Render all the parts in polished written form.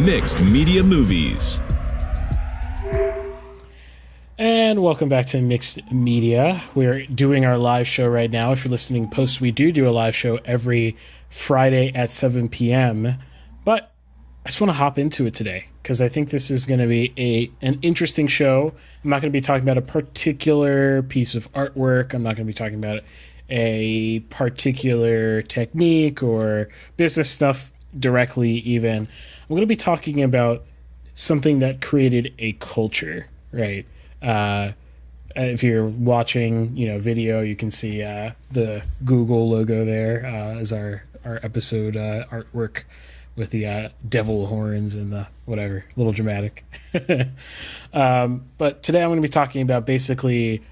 Mixed Media Movies. And welcome back to Mixed Media. We're doing our live show right now. If you're listening post, we do a live show every Friday at 7 p.m. But I just want to hop into it today because I think this is going to be an interesting show. I'm not going to be talking about a particular piece of artwork. I'm not going to be talking about a particular technique or business stuff directly even. I'm going to be talking about something that created a culture, right? If you're watching, video, you can see the Google logo there as our episode artwork with the devil horns and the whatever, a little dramatic. But today I'm going to be talking about basically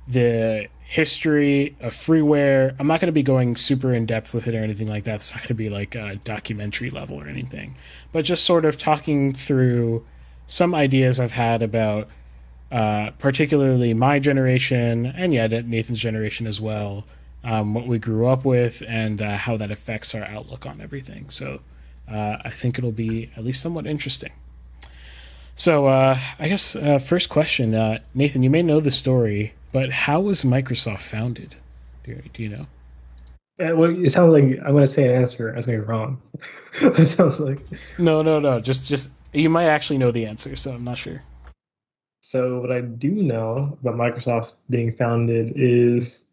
the history of freeware. I'm not going to be going super in depth with it or anything like that. It's not going to be like a documentary level or anything, but just sort of talking through some ideas I've had about particularly my generation and Nathan's generation as well, what we grew up with and how that affects our outlook on everything. So I think it'll be at least somewhat interesting. So I guess first question, Nathan, you may know the story, but how was Microsoft founded? Do you know? Well, it sounds like I'm going to say an answer. I was going to be wrong. It sounds like... No. Just you might actually know the answer, so I'm not sure. So what I do know about Microsoft being founded is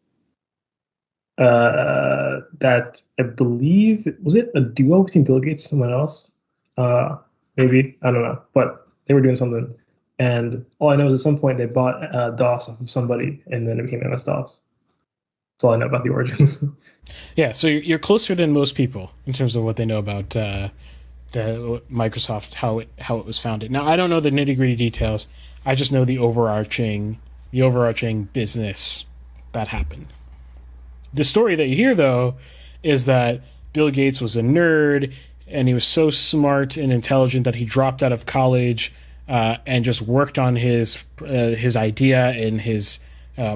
that I believe, was it a duo between Bill Gates and someone else? Maybe, I don't know, but they were doing something. And all I know is at some point they bought DOS off of somebody and then it became MS-DOS. That's all I know about the origins. Yeah, so you're closer than most people in terms of what they know about the Microsoft, how it was founded. Now, I don't know the nitty-gritty details. I just know the overarching business that happened. The story that you hear, though, is that Bill Gates was a nerd, and he was so smart and intelligent that he dropped out of college and just worked on his idea in his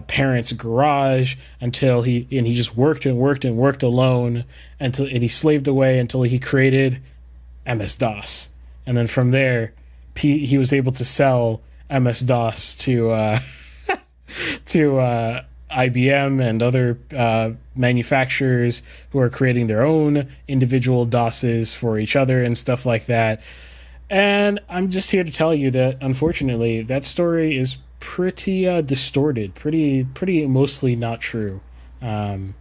parents' garage until he just worked alone and he slaved away until he created MS-DOS. And then from there, he was able to sell MS-DOS to IBM and other manufacturers who are creating their own individual DOSes for each other and stuff like that. And I'm just here to tell you that, unfortunately, that story is pretty distorted, pretty mostly not true in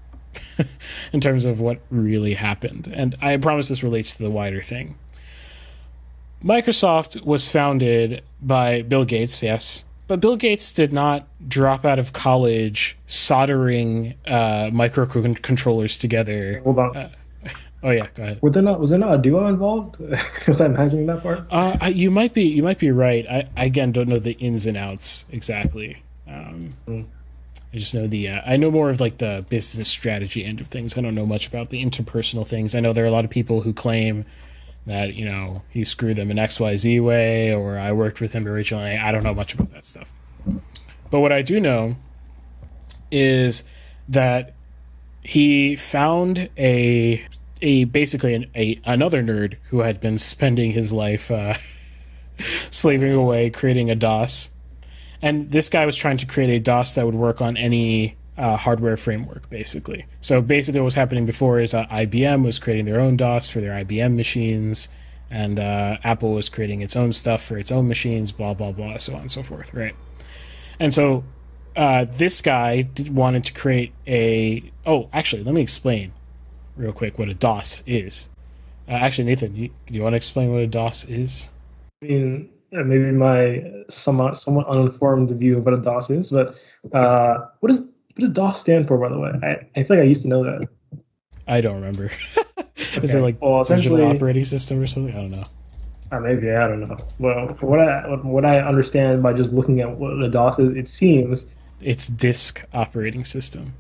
terms of what really happened. And I promise this relates to the wider thing. Microsoft was founded by Bill Gates, yes, but Bill Gates did not drop out of college soldering microcontrollers together. Hold on. Oh yeah, go ahead. Was there not a duo involved? Was I imagining that part? You might be right. I again don't know the ins and outs exactly. I just know I know more of like the business strategy end of things. I don't know much about the interpersonal things. I know there are a lot of people who claim that, he screwed them in XYZ way, or I worked with him originally. I don't know much about that stuff. But what I do know is that he found basically another nerd who had been spending his life slaving away creating a DOS. And this guy was trying to create a DOS that would work on any hardware framework, basically. So basically what was happening before is IBM was creating their own DOS for their IBM machines, and Apple was creating its own stuff for its own machines, blah, blah, blah, so on and so forth, right? And so this guy wanted to create actually, let me explain real quick what a DOS is. Actually, Nathan, do you want to explain what a DOS is? I mean, maybe my somewhat uninformed view of what a DOS is, but what does DOS stand for, by the way? I feel like I used to know that. I don't remember. Is Okay. it like digital operating system or something? I don't know. Maybe, I don't know. Well, what I understand by just looking at what a DOS is, it seems... It's disk operating system.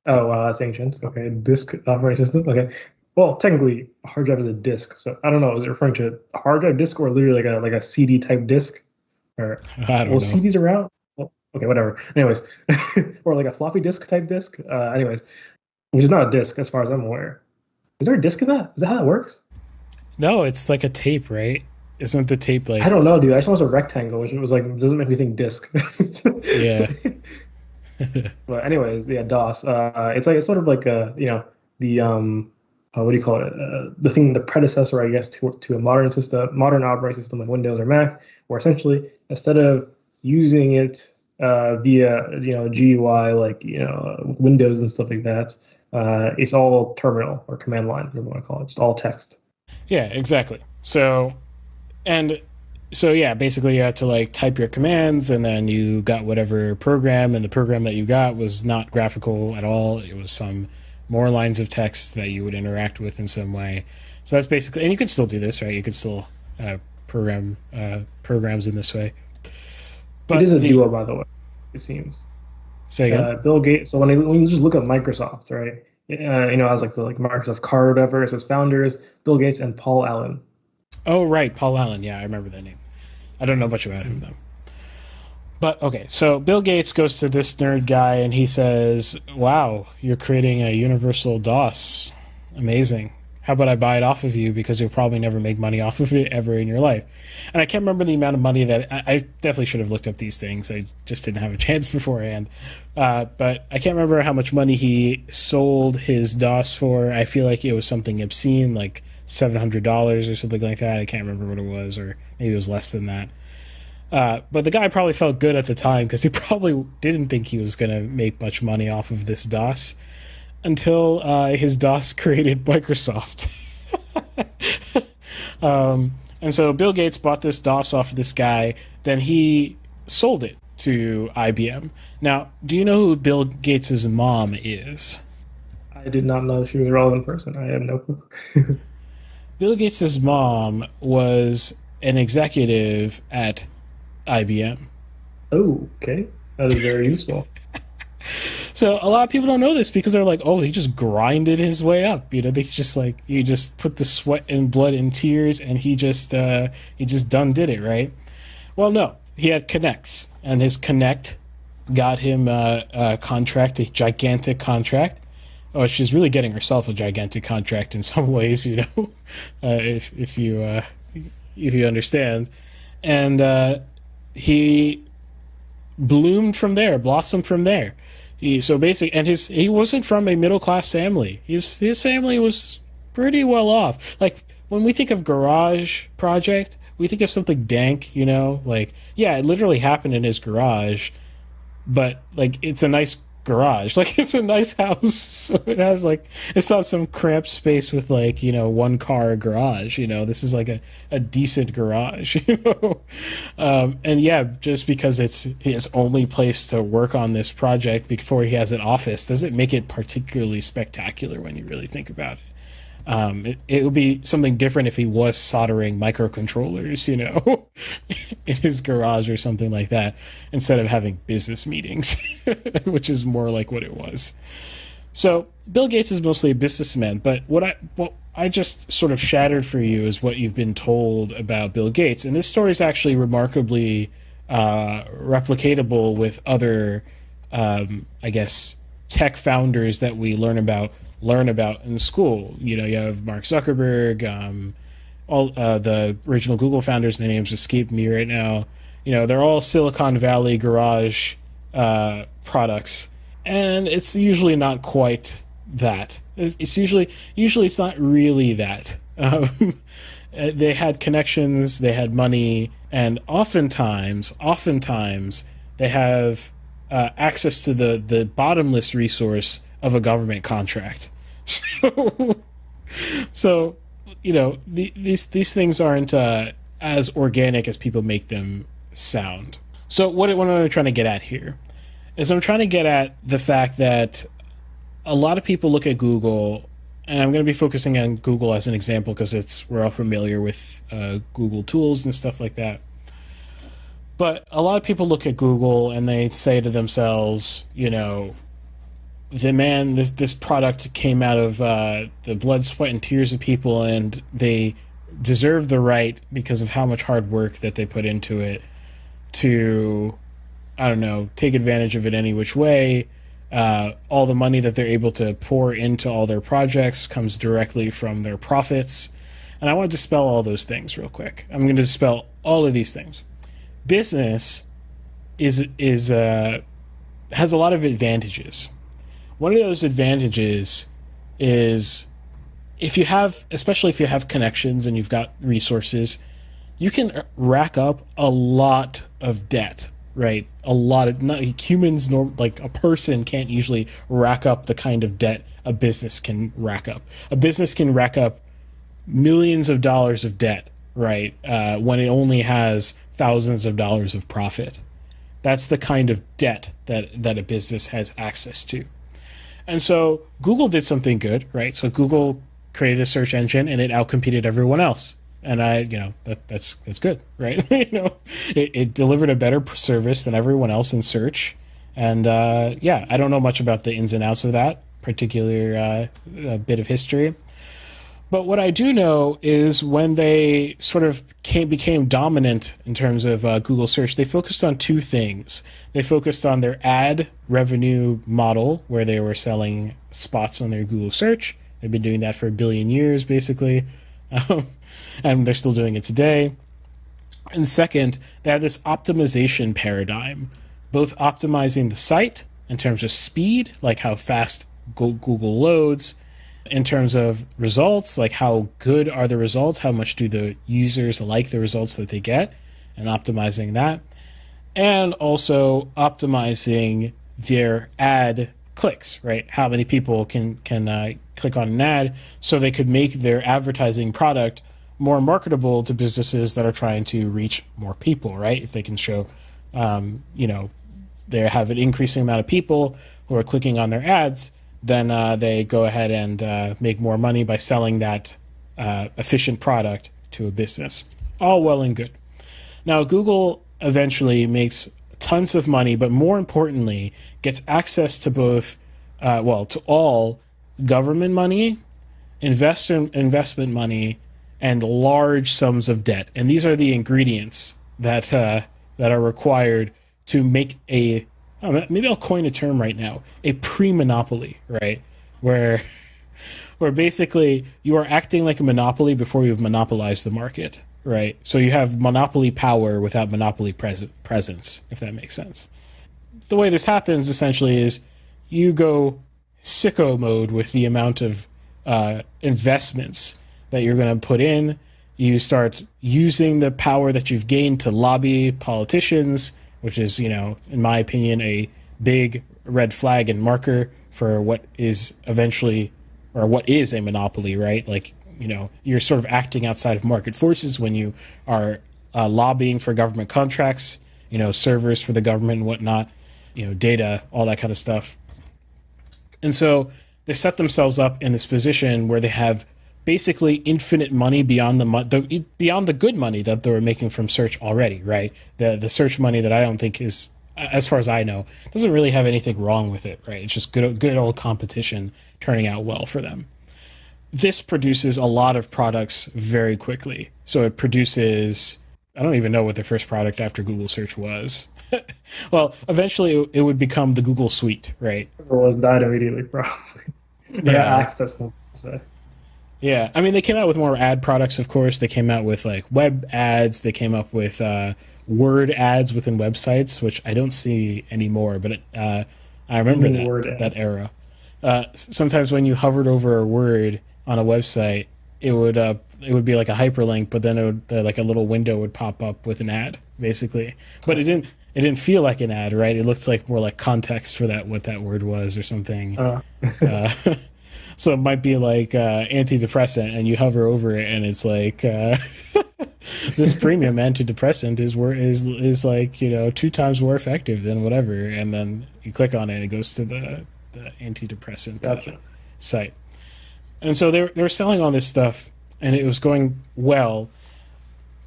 Oh, wow, that's ancient. Okay, disk operating system. Okay. Well, technically, a hard drive is a disk, so I don't know. Is it referring to a hard drive disk or literally like a CD type disk? Or I don't know. CDs around? Well, okay, whatever. Anyways, or like a floppy disk type disk. Anyways, which is not a disk as far as I'm aware. Is there a disk in that? Is that how it works? No, it's like a tape, right? Isn't the tape I like? don't know, dude. I saw it was a rectangle, which was like doesn't make me think disk. Yeah. But anyways, yeah, DOS. It's like it's sort of like the what do you call it? The predecessor, I guess, to a modern system, modern operating system like Windows or Mac, where essentially instead of using it via GUI like Windows and stuff like that, it's all terminal or command line, whatever you want to call it, just all text. Yeah, exactly. And so yeah, basically you had to like type your commands and then you got whatever program, and the program that you got was not graphical at all. It was some more lines of text that you would interact with in some way. So that's basically, and you could still do this, right? You could still program programs in this way. It But is a the duo, by the way, it seems. say again. Bill Gates. So when you just look at Microsoft, right? As like the Microsoft card or whatever, it says founders Bill Gates and Paul Allen. Oh right, Paul Allen. Yeah, I remember that name. I don't know much about him though. But okay, so Bill Gates goes to this nerd guy and he says, "Wow, you're creating a universal DOS. Amazing. How about I buy it off of you because you'll probably never make money off of it ever in your life." And I can't remember the amount of money that I definitely should have looked up these things. I just didn't have a chance beforehand. But I can't remember how much money he sold his DOS for. I feel like it was something obscene, like $700 or something like that. I can't remember what it was, or maybe it was less than that. But the guy probably felt good at the time because he probably didn't think he was going to make much money off of this DOS until his DOS created Microsoft. And so Bill Gates bought this DOS off of this guy. Then he sold it to IBM. Now, do you know who Bill Gates' mom is? I did not know she was a relevant person. I have no clue. Bill Gates' mom was an executive at IBM. Oh, okay. That is very useful. So a lot of people don't know this because they're like, oh, he just grinded his way up. They just like, he just put the sweat and blood and tears and he just done did it, right? Well, no, he had connects, and his connect got him a contract, a gigantic contract. Oh, she's really getting herself a gigantic contract in some ways, if you understand. And he blossomed from there. He wasn't from a middle class family. His family was pretty well off. Like when we think of garage project, we think of something dank, like yeah, it literally happened in his garage, but like it's a nice garage, like it's a nice house. So it has like, it's not some cramped space with like one car garage. This is like a decent garage. And yeah, just because it's his only place to work on this project before he has an office doesn't make it particularly spectacular when you really think about it. It would be something different if he was soldering microcontrollers, in his garage or something like that, instead of having business meetings, which is more like what it was. So Bill Gates is mostly a businessman, but what I just sort of shattered for you is what you've been told about Bill Gates, and this story is actually remarkably replicatable with other, I guess, tech founders that we learn about in school. You have Mark Zuckerberg, all the original Google founders. Their names escape me right now. They're all Silicon Valley garage products, and it's usually not quite that. It's usually it's not really that. They had connections, they had money, and oftentimes they have access to the bottomless resource of a government contract. So these things aren't as organic as people make them sound. So what am I trying to get at here is I'm trying to get at the fact that a lot of people look at Google, and I'm going to be focusing on Google as an example because we're all familiar with Google tools and stuff like that. But a lot of people look at Google and they say to themselves, this product came out of the blood, sweat, and tears of people, and they deserve the right, because of how much hard work that they put into it, to, I don't know, take advantage of it any which way. All the money that they're able to pour into all their projects comes directly from their profits. And I want to dispel all those things real quick. I'm going to dispel all of these things. Business is has a lot of advantages. One of those advantages is especially if you have connections and you've got resources, you can rack up a lot of debt, right? A lot of humans, like a person can't usually rack up the kind of debt a business can rack up. A business can rack up millions of dollars of debt, right? When it only has thousands of dollars of profit. That's the kind of debt that a business has access to. And so Google did something good, right? So Google created a search engine and it outcompeted everyone else. And that's good, right? It delivered a better service than everyone else in search. And I don't know much about the ins and outs of that particular bit of history. But what I do know is when they sort of became dominant in terms of Google search, they focused on two things. They focused on their ad revenue model, where they were selling spots on their Google search. They've been doing that for 1 billion years, basically. And they're still doing it today. And second, they had this optimization paradigm, both optimizing the site in terms of speed, like how fast Google loads, in terms of results, like how good are the results, how much do the users like the results that they get, and optimizing that. And also optimizing their ad clicks, right? How many people can click on an ad, so they could make their advertising product more marketable to businesses that are trying to reach more people, right? If they can show, they have an increasing amount of people who are clicking on their ads, then they go ahead and make more money by selling that efficient product to a business. All well and good. Now, Google eventually makes tons of money, but more importantly, gets access to both, to all government money, investment money, and large sums of debt. And these are the ingredients that are required to make maybe I'll coin a term right now, a pre-monopoly, right? Where basically you are acting like a monopoly before you've monopolized the market, right? So you have monopoly power without monopoly presence, if that makes sense. The way this happens essentially is you go sicko mode with the amount of investments that you're going to put in. You start using the power that you've gained to lobby politicians, which is, in my opinion, a big red flag and marker for what is eventually, or what is a monopoly, right? Like, you're sort of acting outside of market forces when you are lobbying for government contracts, servers for the government and whatnot, data, all that kind of stuff. And so they set themselves up in this position where they have basically infinite money beyond the good money that they were making from search already, right? The search money that I don't think is, as far as I know, doesn't really have anything wrong with it, right? It's just good old competition turning out well for them. This produces a lot of products very quickly. So it produces, I don't even know what the first product after Google search was. Well, eventually it would become the Google Suite, right? It was died immediately, probably. Access them, so. Yeah, I mean, they came out with more ad products, of course. They came out with like web ads. They came up with word ads within websites, which I don't see anymore. But I remember that era. Sometimes when you hovered over a word on a website, it would be like a hyperlink, but then it would, like a little window would pop up with an ad, basically. But it didn't feel like an ad, right? It looked like more like context for what that word was or something. So it might be like antidepressant, and you hover over it, and it's like this premium antidepressant is like 2 times more effective than whatever, and then you click on it, and it goes to the antidepressant site. And so they were selling all this stuff, and it was going well.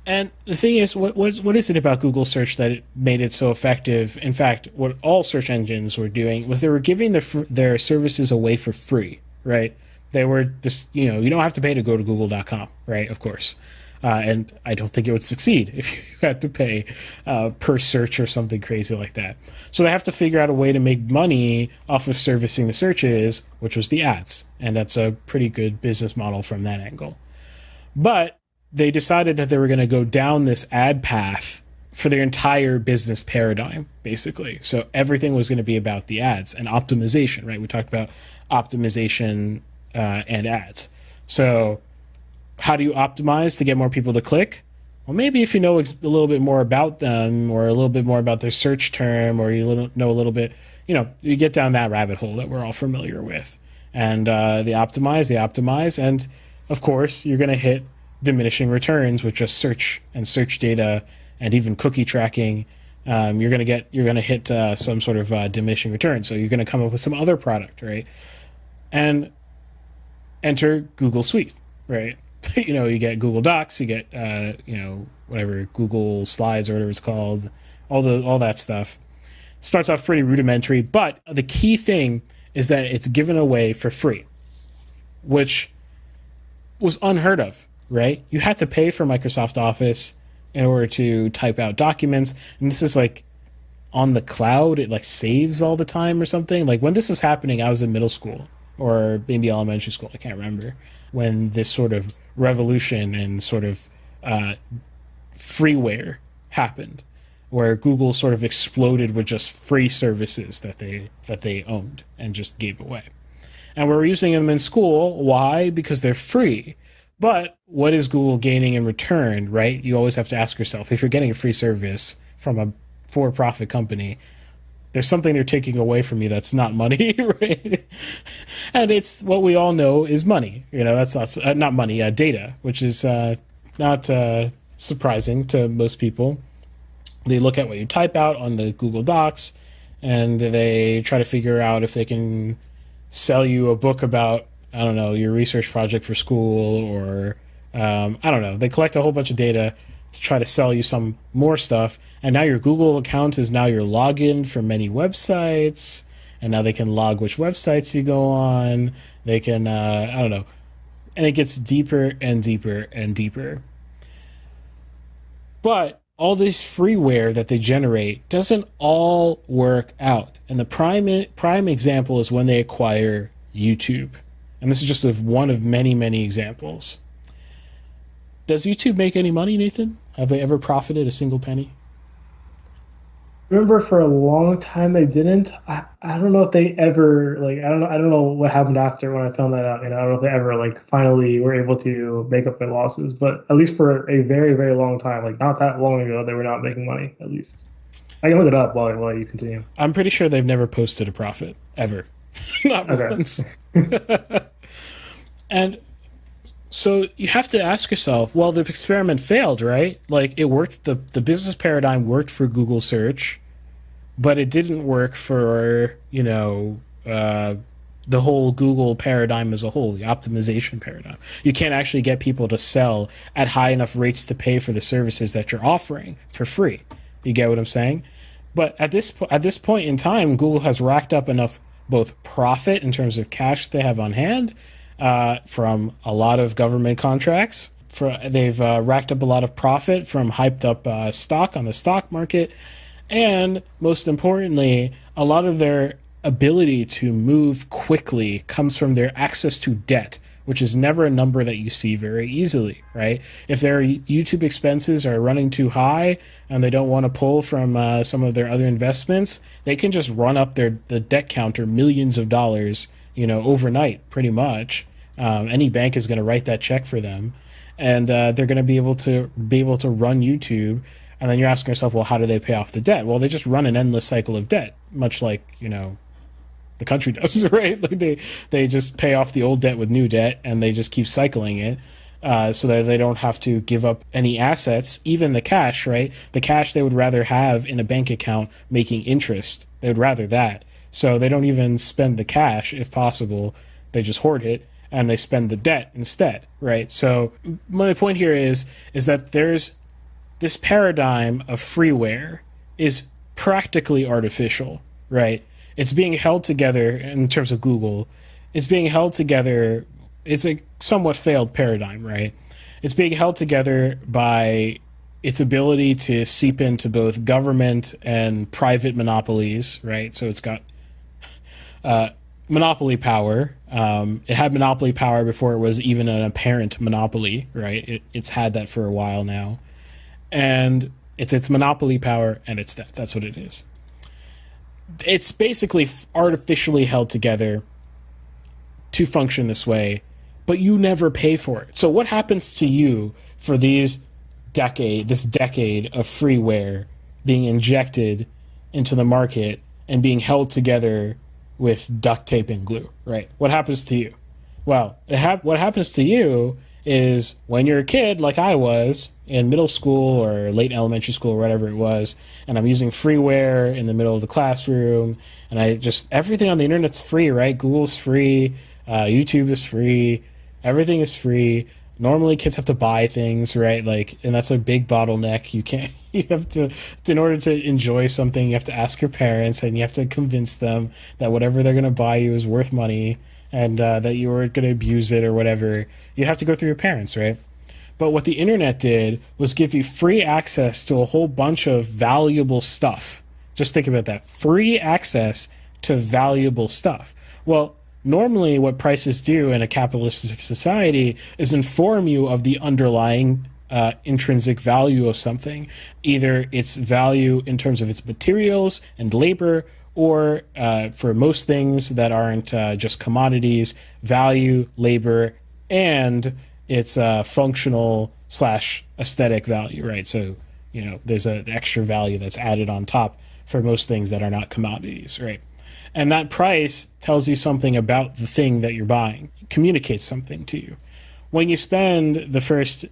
And the thing is, what is it about Google search that it made it so effective? In fact, what all search engines were doing was they were giving their services away for free. Right? They were just, you don't have to pay to go to google.com, right? Of course. And I don't think it would succeed if you had to pay per search or something crazy like that. So they have to figure out a way to make money off of servicing the searches, which was the ads. And that's a pretty good business model from that angle. But they decided that they were going to go down this ad path for their entire business paradigm, basically. So everything was going to be about the ads and optimization, right? We talked about optimization and ads. So how do you optimize to get more people to click? Well, maybe if you know a little bit more about them, or a little bit more about their search term, or you know a little bit, you get down that rabbit hole that we're all familiar with. And they optimize. And of course, you're going to hit diminishing returns with just search and search data and even cookie tracking. You're going to hit some sort of diminishing return. So you're going to come up with some other product, right? And enter Google Suite, right? You get Google Docs, you get whatever, Google Slides or whatever it's called, all that stuff. Starts off pretty rudimentary, but the key thing is that it's given away for free, which was unheard of, right? You had to pay for Microsoft Office in order to type out documents, and this is like on the cloud. It like saves all the time or something. Like when this was happening, I was in middle school or maybe elementary school, I can't remember, when this sort of revolution and sort of freeware happened, where Google sort of exploded with just free services that they owned and just gave away. And we're using them in school. Why? Because they're free. But what is Google gaining in return, right? You always have to ask yourself, if you're getting a free service from a for-profit company, there's something they're taking away from you that's not money, right? And it's what we all know is money. That's not money, data, which is not surprising to most people. They look at what you type out on the Google Docs, and they try to figure out if they can sell you a book about, I don't know, your research project for school, or I don't know. They collect a whole bunch of data to try to sell you some more stuff. And now your Google account is now your login for many websites. And now they can log which websites you go on. They can, I don't know. And it gets deeper and deeper and deeper. But all this freeware that they generate doesn't all work out. And the prime example is when they acquire YouTube. And this is just one of many, many examples. Does YouTube make any money, Nathan? Have they ever profited a single penny? Remember, for a long time they didn't. I don't know if they ever, I don't know what happened after when I found that out. I don't know if they ever finally were able to make up their losses. But at least for a very, very long time, not that long ago, they were not making money. At least I can look it up while you continue. I'm pretty sure they've never posted a profit ever, not once. And so you have to ask yourself, well, the experiment failed, right? It worked, the business paradigm worked for Google search, but it didn't work for, the whole Google paradigm as a whole, the optimization paradigm. You can't actually get people to sell at high enough rates to pay for the services that you're offering for free. You get what I'm saying? But at this point in time, Google has racked up enough both profit in terms of cash they have on hand, from a lot of government contracts. They've racked up a lot of profit from hyped up stock on the stock market. And most importantly, a lot of their ability to move quickly comes from their access to debt, which is never a number that you see very easily, right? If their YouTube expenses are running too high and they don't want to pull from some of their other investments, they can just run up the debt counter millions of dollars, overnight, pretty much. Any bank is going to write that check for them, and they're going to be able to run YouTube. And then you're asking yourself, well, how do they pay off the debt? Well, they just run an endless cycle of debt, much like the country does, right? They just pay off the old debt with new debt, and they just keep cycling it, so that they don't have to give up any assets, even the cash, right? The cash they would rather have in a bank account making interest. They would rather that. So they don't even spend the cash if possible. They just hoard it and they spend the debt instead, right? So my point here is that there's this paradigm of freeware is practically artificial, right? It's being held together in terms of Google. It's being held together. It's a somewhat failed paradigm, right? It's being held together by its ability to seep into both government and private monopolies, right? So it's got monopoly power. It had monopoly power before it was even an apparent monopoly, right? It's had that for a while now. And it's its monopoly power, and it's that. That's what it is. It's basically artificially held together to function this way, but you never pay for it. So what happens to you for this decade of freeware being injected into the market and being held together with duct tape and glue, right? What happens to you? Well, what happens to you is when you're a kid, like I was in middle school or late elementary school or whatever it was, and I'm using freeware in the middle of the classroom, and everything on the internet's free, right? Google's free, YouTube is free, everything is free. Normally kids have to buy things, right? Like, and that's a big bottleneck. You have to, in order to enjoy something, you have to ask your parents, and you have to convince them that whatever they're going to buy you is worth money, and that you were going to abuse it or whatever. You have to go through your parents, right? But what the internet did was give you free access to a whole bunch of valuable stuff. Just think about that. Free access to valuable stuff. Well, normally what prices do in a capitalistic society is inform you of the underlying intrinsic value of something, either its value in terms of its materials and labor, or for most things that aren't just commodities, value, labor, and its functional / aesthetic value, right? So, there's an extra value that's added on top for most things that are not commodities, right? And that price tells you something about the thing that you're buying, communicates something to you. When you spend the first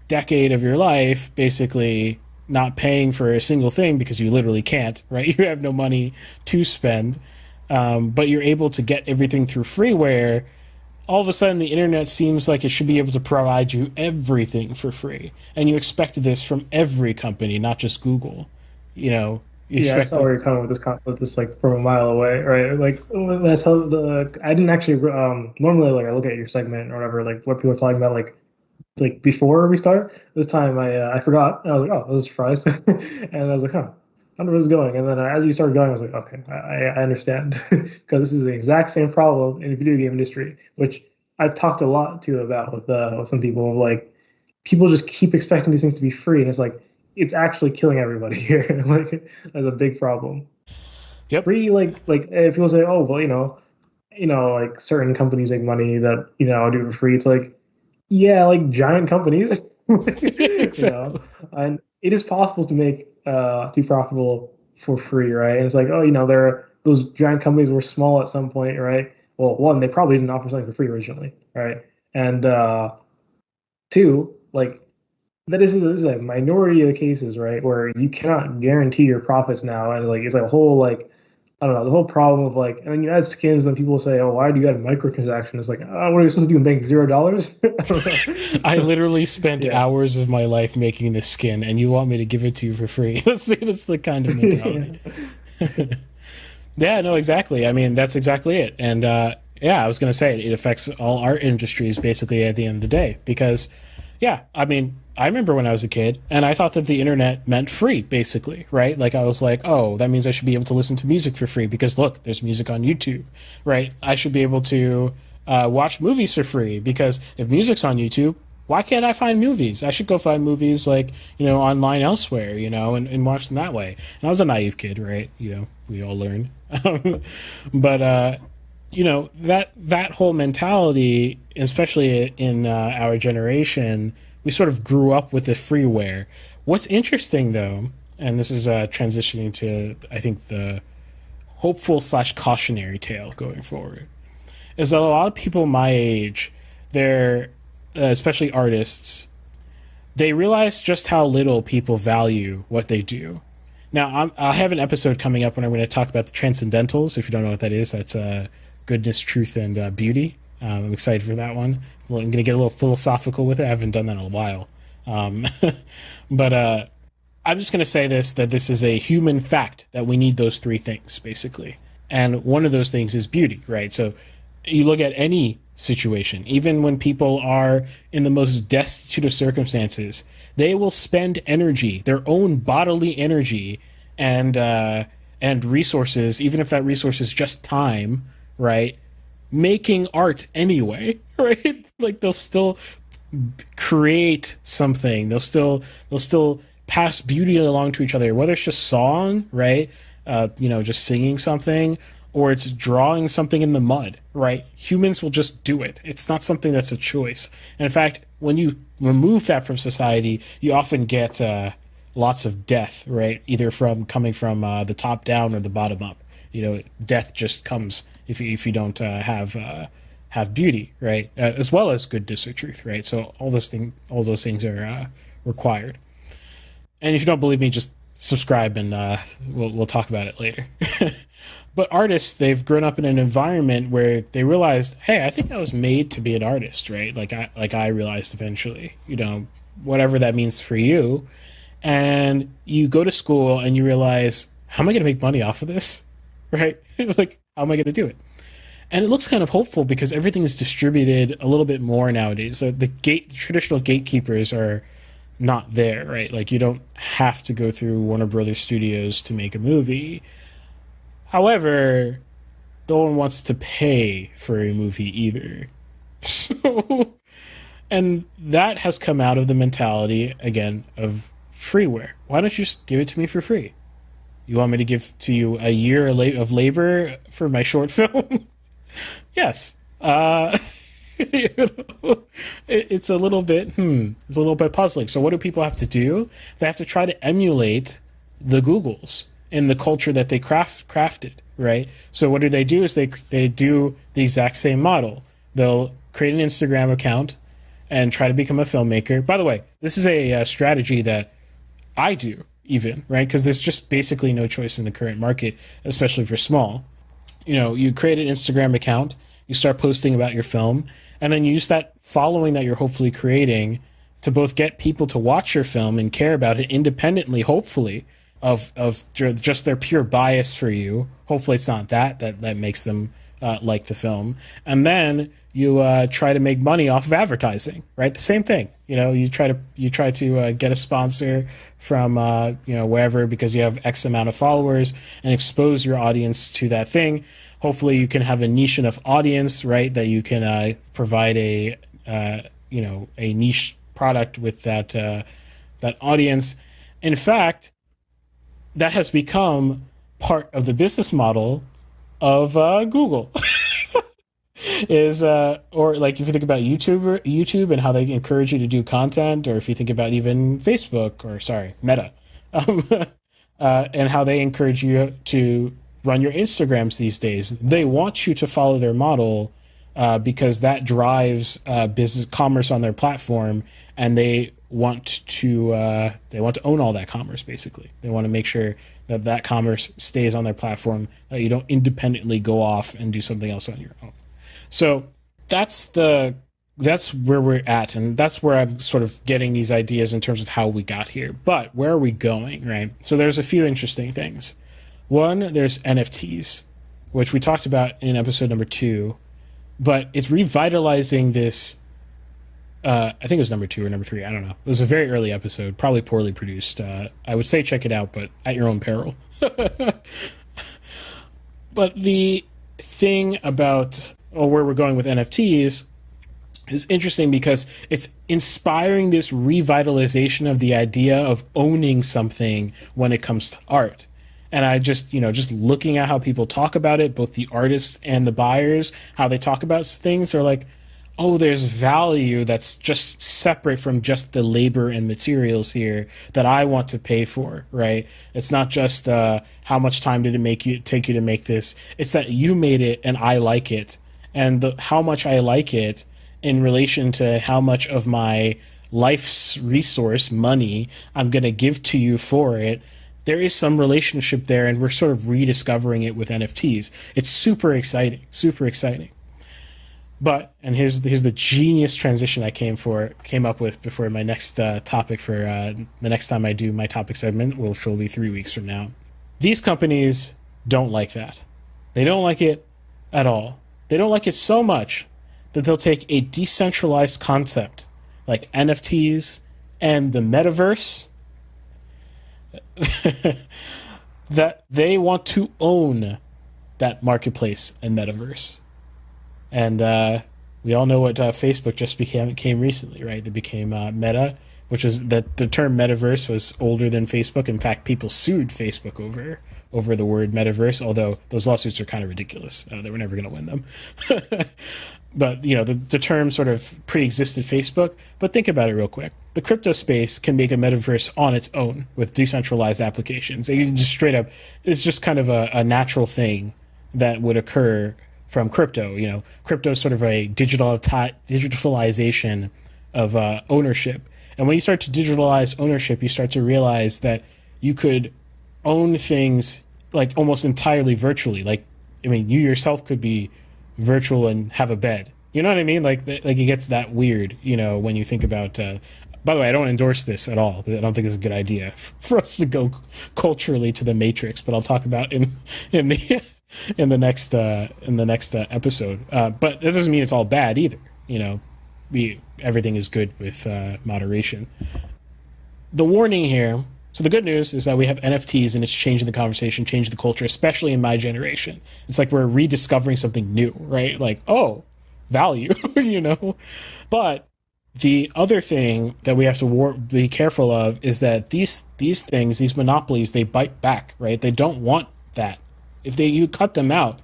decade of your life basically not paying for a single thing because you literally can't, right? You have no money to spend, but you're able to get everything through freeware. All of a sudden, the internet seems like it should be able to provide you everything for free. And you expect this from every company, not just Google. I saw where you're coming with this like from a mile away, right? Like when I saw I didn't actually normally like I look at your segment or whatever, like what people are talking about, like before we start. This time I forgot. And I was like, oh, I was surprised, and I was like, huh, I wonder where this is going. And then as you started going, I was like, okay, I understand, because this is the exact same problem in the video game industry, which I've talked a lot too about with some people. Like, people just keep expecting these things to be free, and it's like, it's actually killing everybody here. Like, there's a big problem. Yep. Free, like if people say, oh, well, like certain companies make money that do it for free. It's like, yeah, like giant companies. Exactly. And it is possible to make too profitable for free, right? And it's like, oh, those giant companies were small at some point, right? Well, one, they probably didn't offer something for free originally, right? And two, like, this is a minority of the cases, right, where you cannot guarantee your profits now, and like it's like a whole, like, I don't know, the whole problem of like, and then you add skins, and then people say, oh, why do you add microtransaction? It's like, what are you supposed to do, make $0? I literally spent hours of my life making this skin, and you want me to give it to you for free? That's the kind of mentality. Yeah, no, exactly. I mean, that's exactly it. And I was going to say it affects all art industries basically at the end of the day, because I mean, I remember when I was a kid, and I thought that the internet meant free, basically, right? Like, I was like, oh, that means I should be able to listen to music for free because, look, there's music on YouTube, right? I should be able to watch movies for free because if music's on YouTube, why can't I find movies? I should go find movies, like, online elsewhere, and watch them that way. And I was a naive kid, right? We all learn. But, that whole mentality, especially in our generation, we sort of grew up with the freeware. What's interesting, though, and this is transitioning to, I think, the hopeful / cautionary tale going forward, is that a lot of people my age, they're, especially artists, they realize just how little people value what they do. Now, I'll have an episode coming up when I'm going to talk about the transcendentals. If you don't know what that is, that's goodness, truth, and beauty. I'm excited for that one. I'm going to get a little philosophical with it. I haven't done that in a while. But I'm just going to say that this is a human fact that we need those three things, basically. And one of those things is beauty, right? So you look at any situation, even when people are in the most destitute of circumstances, they will spend energy, their own bodily energy, and resources, even if that resource is just time, right, making art anyway, right? Like they'll still create something. They'll still pass beauty along to each other, whether it's just song, right? Just singing something, or it's drawing something in the mud, right? Humans will just do it. It's not something that's a choice. And in fact, when you remove that from society, you often get lots of death, right? Either coming from the top down or the bottom up. Death just comes if you don't have beauty, right? As well as goodness or truth, right? So all those things are required. And if you don't believe me, just subscribe and we'll talk about it later. But artists, they've grown up in an environment where they realized, hey, I think I was made to be an artist, right? Like I realized eventually, whatever that means for you. And you go to school and you realize, how am I going to make money off of this, right? Like, how am I going to do it? And it looks kind of hopeful because everything is distributed a little bit more nowadays. The traditional gatekeepers are not there, right? Like you don't have to go through Warner Brothers Studios to make a movie. However, no one wants to pay for a movie either. So, and that has come out of the mentality, again, of freeware. Why don't you just give it to me for free? You want me to give to you a year of labor for my short film? Yes. It's a little bit puzzling. So what do people have to do? They have to try to emulate the Googles in the culture that they crafted, right? So what do? Is they do the exact same model. They'll create an Instagram account and try to become a filmmaker. By the way, this is a strategy that I do even, right? Because there's just basically no choice in the current market, especially for small. You create an Instagram account, you start posting about your film, and then you use that following that you're hopefully creating to both get people to watch your film and care about it independently, hopefully, of just their pure bias for you. Hopefully it's not that makes them like the film. And then you try to make money off of advertising, right? The same thing. You try to get a sponsor from wherever because you have X amount of followers and expose your audience to that thing. Hopefully you can have a niche enough audience, right, that you can provide a niche product with that audience. In fact, that has become part of the business model of Google. Or like if you think about YouTube and how they encourage you to do content, or if you think about even Facebook Meta, and how they encourage you to run your Instagrams these days. They want you to follow their model because that drives business commerce on their platform, and they want to own all that commerce. Basically, they want to make sure that commerce stays on their platform, that you don't independently go off and do something else on your own. So that's where we're at, and that's where I'm sort of getting these ideas in terms of how we got here. But where are we going, right? So there's a few interesting things. One, there's NFTs, which we talked about in episode number 2, but it's revitalizing this. I think it was number 2 or number 3. I don't know. It was a very early episode, probably poorly produced. I would say check it out, but at your own peril. But the thing about where we're going with NFTs is interesting because it's inspiring this revitalization of the idea of owning something when it comes to art. And I just looking at how people talk about it, both the artists and the buyers, how they talk about things, they're like, oh, there's value that's just separate from just the labor and materials here that I want to pay for, right? It's not just how much time did it take you to make this. It's that you made it and I like it. And how much I like it in relation to how much of my life's resource, money, I'm going to give to you for it. There is some relationship there, and we're sort of rediscovering it with NFTs. It's super exciting, super exciting. But, and here's the genius transition I came up with before my next topic for the next time I do my topic segment, which will be 3 weeks from now. These companies don't like that. They don't like it at all. They don't like it so much that they'll take a decentralized concept like NFTs and the Metaverse that they want to own that marketplace and Metaverse. And we all know what Facebook just became recently, right? They became Meta, which is that the term metaverse was older than Facebook. In fact, people sued Facebook over the word metaverse, although those lawsuits are kind of ridiculous. They were never going to win them. But, the term sort of pre-existed Facebook. But think about it real quick. The crypto space can make a metaverse on its own with decentralized applications. You can just straight up, it's just kind of a natural thing that would occur from crypto. Crypto is sort of a digitalization of ownership. And when you start to digitalize ownership, you start to realize that you could own things like almost entirely virtually. You yourself could be virtual and have a bed. You know what I mean? Like it gets that weird, when you think about. By the way, I don't endorse this at all. I don't think it's a good idea for us to go culturally to the Matrix. But I'll talk about in the next episode. But that doesn't mean it's all bad either. Everything is good with moderation. The warning here. So the good news is that we have NFTs and it's changing the conversation, changing the culture, especially in my generation. It's like we're rediscovering something new, right? Like, oh, value, But the other thing that we have to be careful of is that these things, these monopolies, they bite back, right? They don't want that. If you cut them out,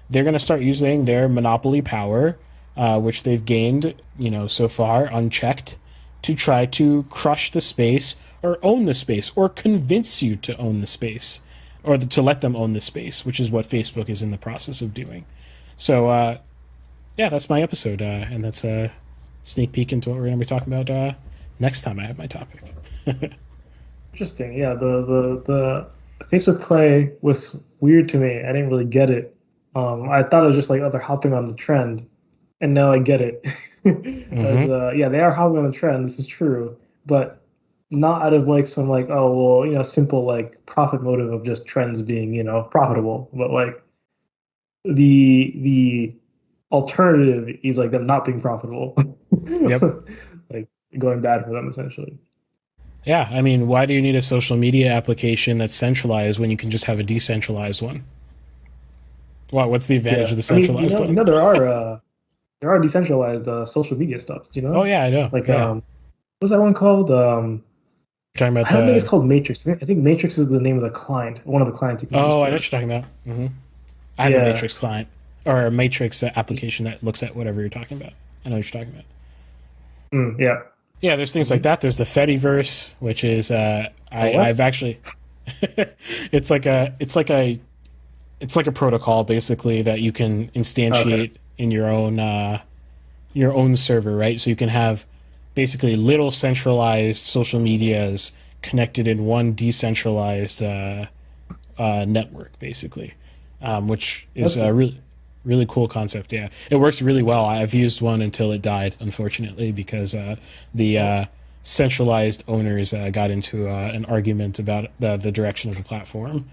they're going to start using their monopoly power, which they've gained, so far unchecked, to try to crush the space or own the space or convince you to own the space or to let them own the space, which is what Facebook is in the process of doing. So, that's my episode. And that's a sneak peek into what we're going to be talking about next time I have my topic. Interesting. Yeah, the Facebook play was weird to me. I didn't really get it. I thought it was just like, they're hopping on the trend. And now I get it. Mm-hmm. They are hopping on the trend. This is true. But not out of like some like, oh, well, simple like profit motive of just trends being, profitable. But like the alternative is like them not being profitable. Yep. Like going bad for them essentially. Yeah. Why do you need a social media application that's centralized when you can just have a decentralized one? What's the advantage of the centralized one? There are decentralized social media stuff. Do you know? Oh yeah, I know. Like what's that one called? Talking about I don't think it's called Matrix. I think Matrix is the name of the client, one of the clients you can use. I know what you're talking about. Mm-hmm. I have a Matrix client or a Matrix application that looks at whatever you're talking about. I know what you're talking about. Yeah. Yeah, there's things like that. There's the Fediverse, which is I've actually it's like a protocol basically that you can instantiate in your own server, right? So you can have basically little centralized social medias connected in one decentralized network, basically, which is a really cool concept. Yeah, it works really well. I've used one until it died, unfortunately, because the centralized owners got into an argument about the direction of the platform.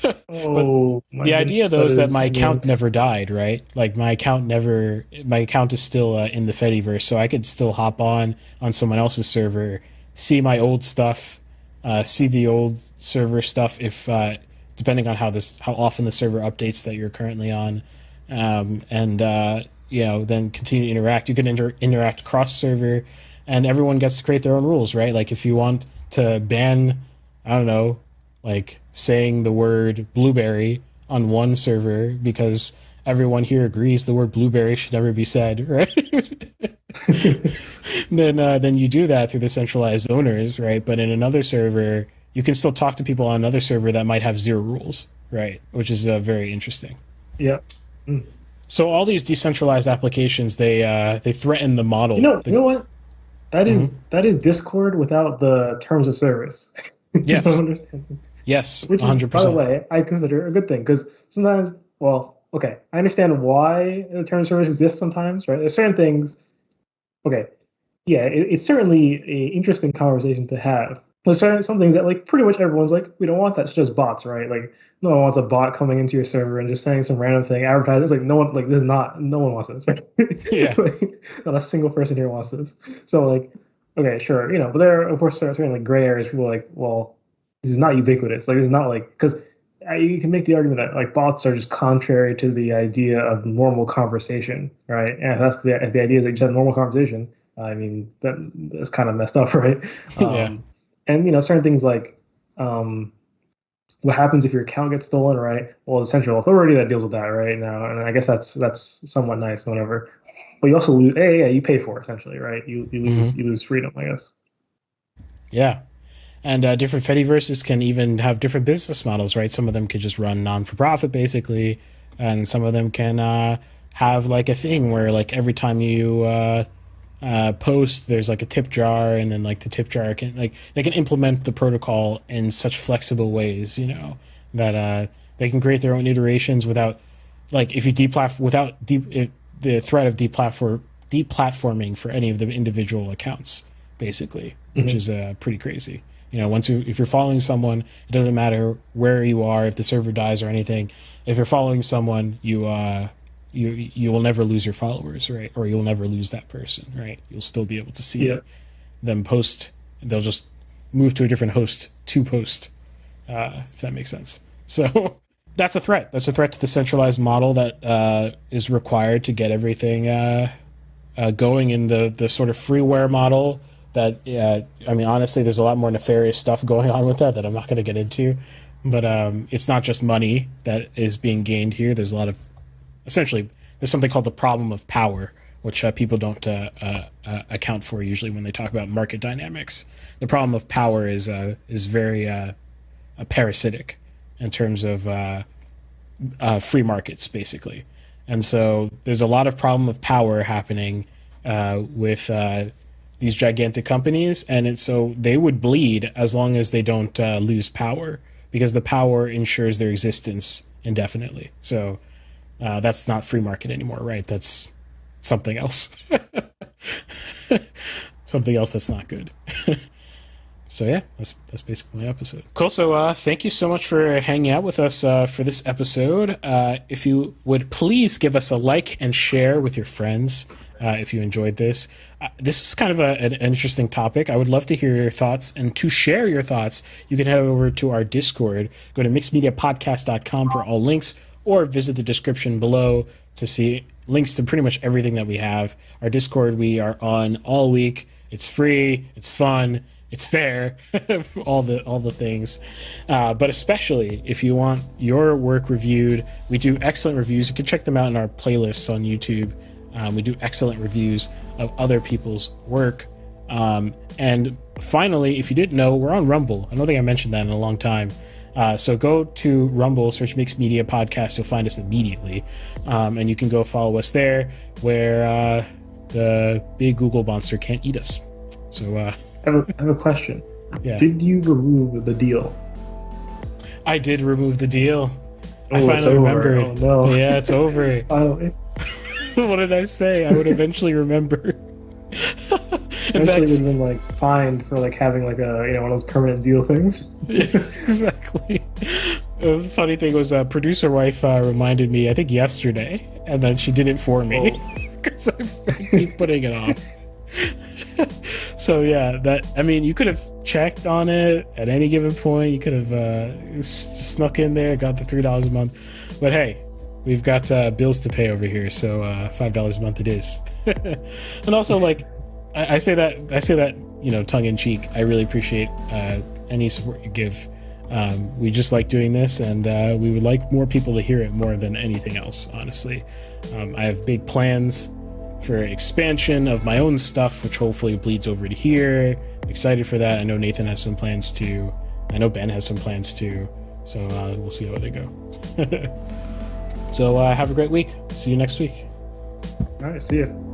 The idea, though, is that my account never died, right? Like my account is still in the Fediverse, so I could still hop on someone else's server, see my old stuff, see the old server stuff if depending on how often the server updates that you're currently on, and then continue to interact. You can interact cross server. And everyone gets to create their own rules, right? Like if you want to ban, I don't know, like saying the word blueberry on one server because everyone here agrees the word blueberry should never be said, right? then you do that through the centralized owners, right? But in another server, you can still talk to people on another server that might have zero rules, right? Which is very interesting. Yeah. So all these decentralized applications, they threaten the model. You know what? That is Discord without the terms of service. Yes. Yes, which is, 100%. by the way, I consider a good thing because sometimes, I understand why the terms of service exists sometimes, right? There's certain things. Okay, yeah, it's certainly an interesting conversation to have. There's some things that like pretty much everyone's like, we don't want that. It's just bots, right? Like no one wants a bot coming into your server and just saying some random thing, advertising. It's like no one wants this, right? Yeah. Like, not a single person here wants this. So like, okay, sure, but there are of course certain like gray areas. People are like, well, this is not ubiquitous. Like it's not like because you can make the argument that like bots are just contrary to the idea of normal conversation, right? And if if the idea is that you just have normal conversation, I mean that's kind of messed up, right? Yeah. And certain things like what happens if your account gets stolen, right? Well, the central authority that deals with that right now, and I guess that's somewhat nice, whatever. But you also lose, you pay for it, essentially, right? You lose freedom, I guess. Yeah. And different Fediverses can even have different business models, right? Some of them could just run non-for-profit, basically, and some of them can have like a thing where like every time you post, there's like a tip jar, and then like the tip jar can like they can implement the protocol in such flexible ways, that they can create their own iterations without like if you the threat of deplatforming for any of the individual accounts, basically, which is pretty crazy. If you're following someone, it doesn't matter where you are, if the server dies or anything. If you're following someone, you will never lose your followers, right? Or you'll never lose that person, right? You'll still be able to see them post. They'll just move to a different host to post, if that makes sense. So that's a threat. That's a threat to the centralized model that is required to get everything going in the sort of freeware model. That honestly, there's a lot more nefarious stuff going on with that I'm not going to get into. But it's not just money that is being gained here. There's a lot of essentially, there's something called the problem of power, which people don't account for usually when they talk about market dynamics. The problem of power is very parasitic in terms of free markets, basically. And so there's a lot of problem of power happening with these gigantic companies, and so they would bleed as long as they don't lose power, because the power ensures their existence indefinitely. So that's not free market anymore, right? That's something else. Something else that's not good. So yeah, that's basically my episode. Cool. So thank you so much for hanging out with us for this episode. If you would please give us a like and share with your friends if you enjoyed this. This is kind of an interesting topic. I would love to hear your thoughts, and to share your thoughts, you can head over to our Discord. Go to mixedmediapodcast.com for all links, or visit the description below to see links to pretty much everything that we have. Our Discord, we are on all week. It's free. It's fun. It's fair. all the things. But especially if you want your work reviewed, we do excellent reviews. You can check them out in our playlists on YouTube. We do excellent reviews of other people's work. And finally, if you didn't know, we're on Rumble. I don't think I mentioned that in a long time. So go to Rumble, search Mixed Media Podcast. You'll find us immediately. And you can go follow us there, where the big Google monster can't eat us. So I have a question. Yeah. Did you remove the deal? I did remove the deal. Oh, I finally remembered. Oh, no. Yeah, it's over. What did I say? I would eventually remember. Eventually, would have been like fined for like having like a one of those permanent deal things. Yeah, exactly. The funny thing was, producer wife reminded me, I think yesterday, and then she did it for me because I keep putting it off. So yeah, you could have checked on it at any given point. You could have snuck in there, got the $3 a month. But hey, we've got bills to pay over here, so $5 a month it is. And also, like, I say that tongue in cheek. I really appreciate any support you give. We just like doing this, and we would like more people to hear it more than anything else, honestly. I have big plans for expansion of my own stuff, which hopefully bleeds over to here. I'm excited for that. I know Nathan has some plans too. I know Ben has some plans too. So we'll see how they go. So have a great week. See you next week. All right, see you.